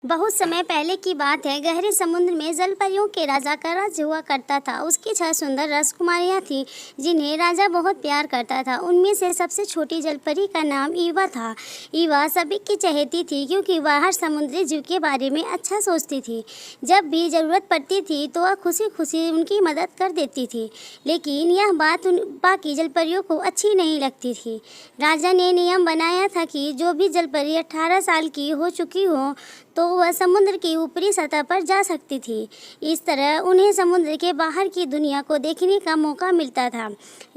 बहुत समय पहले की बात है। गहरे समुद्र में जल परियों के राजा का राज्य हुआ करता था। उसकी 6 सुंदर राजकुमारियां थीं जिन्हें राजा बहुत प्यार करता था। उनमें से सबसे छोटी जलपरी का नाम ईवा था। ईवा सभी की चहेती थी क्योंकि वह हर समुद्री जीव के बारे में अच्छा सोचती थी। जब भी ज़रूरत पड़ती थी तो वह खुशी खुशी उनकी मदद कर देती थी। लेकिन यह बात बाकी जलपरियों को अच्छी नहीं लगती थी। राजा ने नियम बनाया था कि जो भी जलपरी 18 साल की हो चुकी हो तो वह समुद्र की ऊपरी सतह पर जा सकती थी। इस तरह उन्हें समुद्र के बाहर की दुनिया को देखने का मौका मिलता था।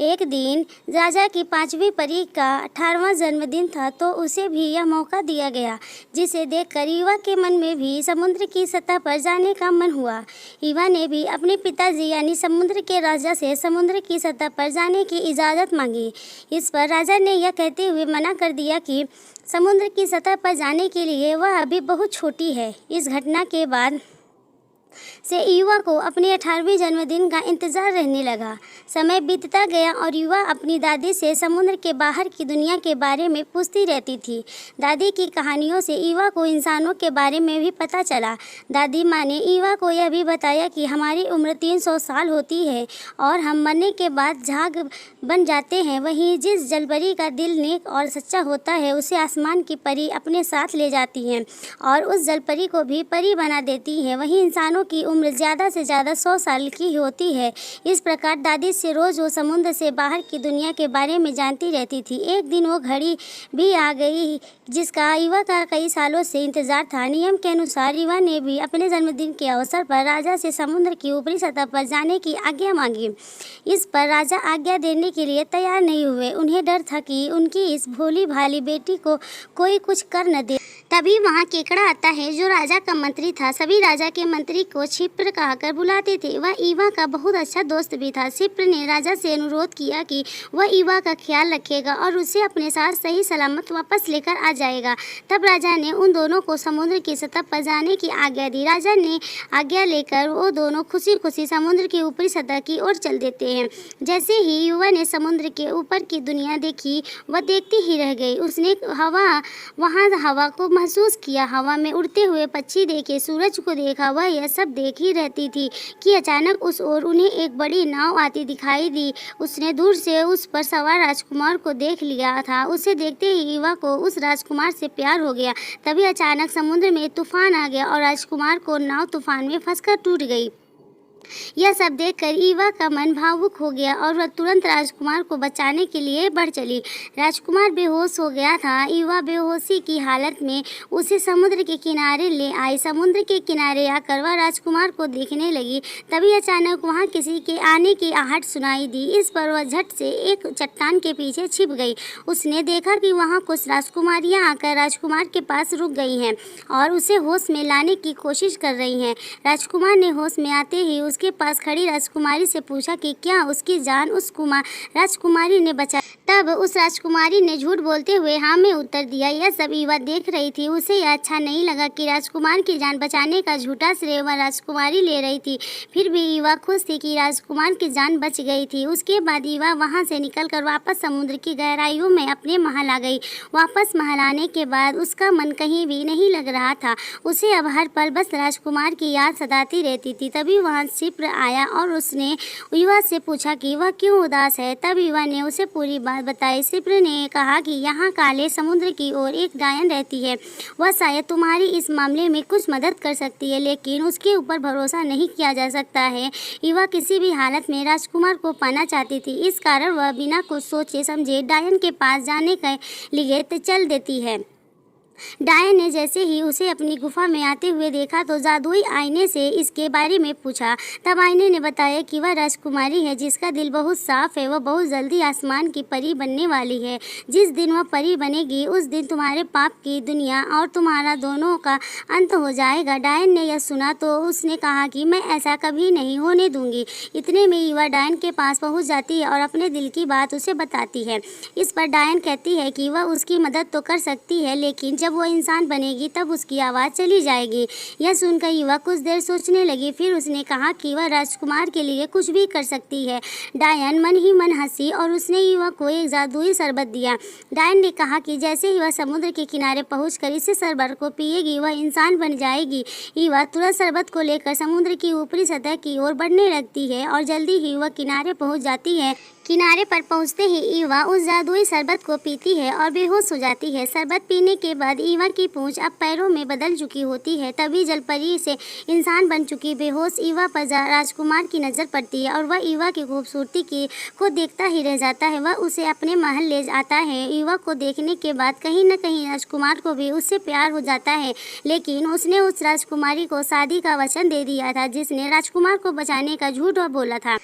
एक दिन राजा की 5वीं परी का 18वां जन्मदिन था तो उसे भी यह मौका दिया गया, जिसे देखकर ईवा के मन में भी समुद्र की सतह पर जाने का मन हुआ। ईवा ने भी अपने पिताजी यानी समुद्र के राजा से समुद्र की सतह पर जाने की इजाज़त मांगी। इस पर राजा ने यह कहते हुए मना कर दिया कि समुद्र की सतह पर जाने के लिए वह अभी बहुत छोटी है। इस घटना के बाद से युवा को अपने 18वें जन्मदिन का इंतजार रहने लगा। समय बीतता गया और युवा अपनी दादी से समुद्र के बाहर की दुनिया के बारे में पूछती रहती थी। दादी की कहानियों से युवा को इंसानों के बारे में भी पता चला। दादी माँ ने युवा को यह भी बताया कि हमारी उम्र 300 साल होती है और हम मरने के बाद झाग बन जाते हैं। वहीं जिस जलपरी का दिल नेक और सच्चा होता है उसे आसमान की परी अपने साथ ले जाती हैं और उस जलपरी को भी परी बना देती हैं। वहीं इंसानों की उम्र ज़्यादा से ज़्यादा 100 साल की होती है। इस प्रकार दादी से रोज़ वो समुद्र से बाहर की दुनिया के बारे में जानती रहती थी। एक दिन वो घड़ी भी आ गई जिसका ईवा का कई सालों से इंतज़ार था। नियम के अनुसार ईवा ने भी अपने जन्मदिन के अवसर पर राजा से समुद्र की ऊपरी सतह पर जाने की आज्ञा मांगी। इस पर राजा आज्ञा देने के लिए तैयार नहीं हुए। उन्हें डर था कि उनकी इस भोली भाली बेटी को कोई कुछ कर न दे। तभी वहाँ केकड़ा आता है जो राजा का मंत्री था। सभी राजा के मंत्री को क्षिप्र कहकर बुलाते थे। वह ईवा का बहुत अच्छा दोस्त भी था। क्षिप्र ने राजा से अनुरोध किया कि वह ईवा का ख्याल रखेगा और उसे अपने साथ सही सलामत वापस लेकर आ जाएगा। तब राजा ने उन दोनों को समुद्र की सतह पर जाने की आज्ञा दी। राजा ने आज्ञा लेकर वो दोनों खुशी खुशी समुद्र की ऊपरी सतह की ओर चल देते हैं। जैसे ही युवा ने समुद्र के ऊपर की दुनिया देखी वह देखती ही रह गई। उसने हवा को महसूस किया, हवा में उड़ते हुए पक्षी देखे, सूरज को देखा। वह यह सब देख ही रहती थी कि अचानक उस ओर उन्हें एक बड़ी नाव आती दिखाई दी। उसने दूर से उस पर सवार राजकुमार को देख लिया था। उसे देखते ही युवा को उस राजकुमार से प्यार हो गया। तभी अचानक समुद्र में तूफान आ गया और राजकुमार को नाव तूफान में फंसकर टूट गई। यह सब देखकर ईवा का मन भावुक हो गया और वह तुरंत राजकुमार को बचाने के लिए बढ़ चली। राजकुमार बेहोश हो गया था। ईवा बेहोशी की हालत में उसे समुद्र के किनारे ले आई। समुद्र के किनारे आकर वह राजकुमार को देखने लगी। तभी अचानक वहाँ किसी के आने की आहट सुनाई दी। इस पर वह झट से एक चट्टान के पीछे छिप गई। उसने देखा कि वहाँ कुछ राजकुमारियाँ आकर राजकुमार के पास रुक गई हैं और उसे होश में लाने की कोशिश कर रही हैं। राजकुमार ने होश में आते ही उसके पास खड़ी राजकुमारी से पूछा कि क्या उसकी जान उस राजकुमारी ने बचाई। तब उस राजकुमारी ने झूठ बोलते हुए हाँ में उत्तर दिया। यह सब ईवा देख रही थी। उसे यह अच्छा नहीं लगा कि राजकुमार की जान बचाने का झूठा श्रेय वह राजकुमारी ले रही थी। फिर भी ईवा खुश थी कि राजकुमार की जान बच गई थी। उसके बाद ईवा वहाँ से निकलकर वापस समुद्र की गहराइयों में अपने महल आ गई। वापस महल आने के बाद उसका मन कहीं भी नहीं लग रहा था। उसे अब हर पल बस राजकुमार की याद सताती रहती थी। तभी वहाँ क्षिप्र आया और उसने युवा से पूछा कि वह क्यों उदास है। तब युवा ने उसे पूरी बात बताई। क्षिप्र ने कहा कि यहाँ काले समुद्र की ओर एक डायन रहती है। वह शायद तुम्हारी इस मामले में कुछ मदद कर सकती है, लेकिन उसके ऊपर भरोसा नहीं किया जा सकता है। युवा किसी भी हालत में राजकुमार को पाना चाहती थी। इस कारण वह बिना कुछ सोचे समझे डायन के पास जाने के लिए चल देती है। डायन ने जैसे ही उसे अपनी गुफा में आते हुए देखा तो जादुई आईने से इसके बारे में पूछा। तब आईने ने बताया कि वह राजकुमारी है जिसका दिल बहुत साफ है। वह बहुत जल्दी आसमान की परी बनने वाली है। जिस दिन वह परी बनेगी उस दिन तुम्हारे पाप की दुनिया और तुम्हारा दोनों का अंत हो जाएगा। डायन ने यह सुना तो उसने कहा कि मैं ऐसा कभी नहीं होने दूंगी। इतने में युवा डायन के पास पहुंच जाती है और अपने दिल की बात उसे बताती है। इस पर डायन कहती है कि वह उसकी मदद तो कर सकती है, लेकिन जब जब वो इंसान बनेगी तब उसकी आवाज़ चली जाएगी। यह सुनकर युवा कुछ देर सोचने लगी, फिर उसने कहा कि वह राजकुमार के लिए कुछ भी कर सकती है। डायन मन ही मन हंसी और उसने युवा को एक जादुई शरबत दिया। डायन ने कहा कि जैसे ही वह समुद्र के किनारे पहुंचकर इस शरबत को पिएगी वह इंसान बन जाएगी। युवा तुरंत शरबत को लेकर समुद्र की ऊपरी सतह की ओर बढ़ने लगती है और जल्दी ही वह किनारे पहुंच जाती है। किनारे पर पहुंचते ही ईवा उस जादुई शरबत को पीती है और बेहोश हो जाती है। शरबत पीने के बाद ईवा की पूंछ अब पैरों में बदल चुकी होती है। तभी जलपरी से इंसान बन चुकी बेहोश ईवा पर राजकुमार की नज़र पड़ती है और वह ईवा की खूबसूरती को देखता ही रह जाता है। वह उसे अपने महल ले जाता है। ईवा को देखने के बाद कहीं न कहीं राजकुमार को भी उससे प्यार हो जाता है, लेकिन उसने उस राजकुमारी को शादी का वचन दे दिया था जिसने राजकुमार को बचाने का झूठ बोला था।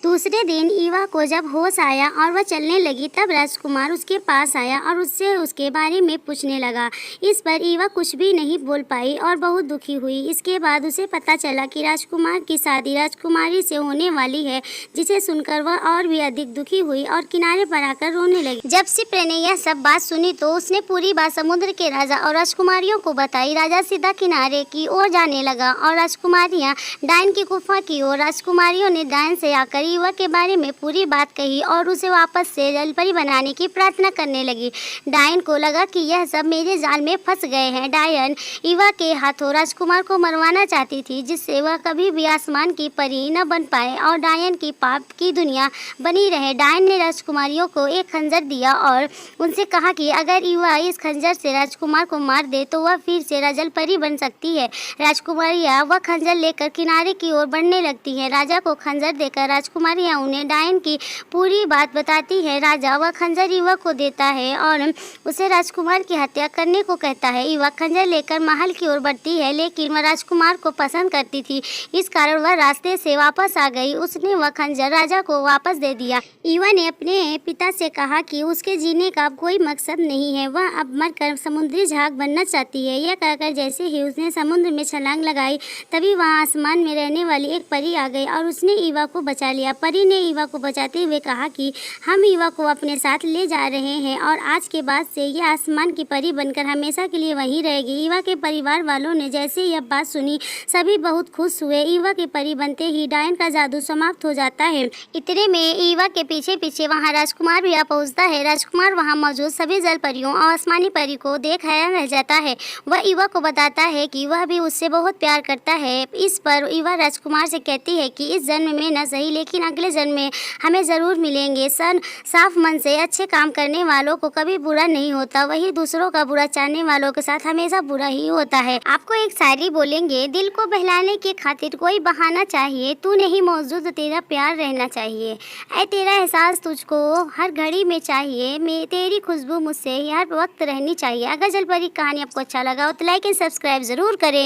दूसरे दिन ईवा को जब होश आया और वह चलने लगी तब राजकुमार उसके पास आया और उससे उसके बारे में पूछने लगा। इस पर ईवा कुछ भी नहीं बोल पाई और बहुत दुखी हुई। इसके बाद उसे पता चला कि राजकुमार की शादी राजकुमारी से होने वाली है, जिसे सुनकर वह और भी अधिक दुखी हुई और किनारे पर आकर रोने लगी। जब शिप्रा ने यह सब बात सुनी तो उसने पूरी बात समुद्र के राजा और राजकुमारियों को बताई। राजा सीधा किनारे की ओर जाने लगा और राजकुमारियाँ डायन की गुफा की ओर। राजकुमारियों ने डायन से आकर ईवा के बारे में पूरी बात कही और उसे वापस से जलपरी बनाने की प्रार्थना करने लगी। डायन को लगा कि यह सब मेरे जाल में फंस गए हैं। डायन ईवा के हाथों राजकुमार को मरवाना चाहती थी, जिससे वह कभी भी आसमान की परी न बन पाए और डायन की पाप की दुनिया बनी रहे। डायन ने राजकुमारियों को एक खंजर दिया और उनसे कहा कि अगर ईवा इस खंजर से राजकुमार को मार दे तो वह फिर से जलपरी बन सकती है। राजकुमारियाँ वह खंजर लेकर किनारे की ओर बढ़ने लगती है। राजा को खंजर देकर राजकुमारियाँ उन्हें डायन की पूरी बात बताती है। राजा वह खंजर ईवा को देता है और उसे राजकुमार की हत्या करने को कहता है। ईवा खंजर लेकर महल की ओर बढ़ती है, लेकिन वह राजकुमार को पसंद करती थी, इस कारण वह रास्ते से वापस आ गई। उसने वह खंजर राजा को वापस दे दिया। ईवा ने अपने पिता से कहा कि उसके जीने का अब कोई मकसद नहीं है, वह अब मरकर समुद्री झाग बनना चाहती है। यह कहकर जैसे ही उसने समुद्र में छलांग लगाई तभी वहाँ आसमान में रहने वाली एक परी आ गई और उसने ईवा को बचा लिया। परी ने ईवा को बचाते हुए कहा कि हम ईवा को अपने साथ ले जा रहे हैं और आज के बाद से ये आसमान की परी बनकर हमेशा के लिए वहीं रहेगी। ईवा के परिवार वालों ने जैसे यह बात सुनी सभी बहुत खुश हुए। ईवा की परी बनते ही डायन का जादू समाप्त हो जाता है। इतने में ईवा के पीछे पीछे वहाँ राजकुमार भी आ पहुँचता है। राजकुमार वहाँ मौजूद सभी जल परियों और आसमानी परी को देख हैरान रह जाता है। वह ईवा को बताता है कि वह भी उससे बहुत प्यार करता है। इस पर ईवा राजकुमार से कहती है कि इस जन्म में न सही लेकिन अगले जन्म में हमें ज़रूर मिलेंगे। साफ मन से अच्छे काम करने वालों को कभी बुरा नहीं होता, वही दूसरों का बुरा चाहने वालों के साथ हमेशा बुरा ही होता है। आपको एक शायरी बोलेंगे, दिल को बहलाने के खातिर कोई बहाना चाहिए, तू नहीं मौजूद तेरा प्यार रहना चाहिए, ऐ तेरा एहसास तुझको हर घड़ी में चाहिए, मैं तेरी खुशबू मुझसे हर वक्त रहनी चाहिए। अगर जलपरी कहानी आपको अच्छा लगा हो तो लाइक एंड सब्सक्राइब ज़रूर करें।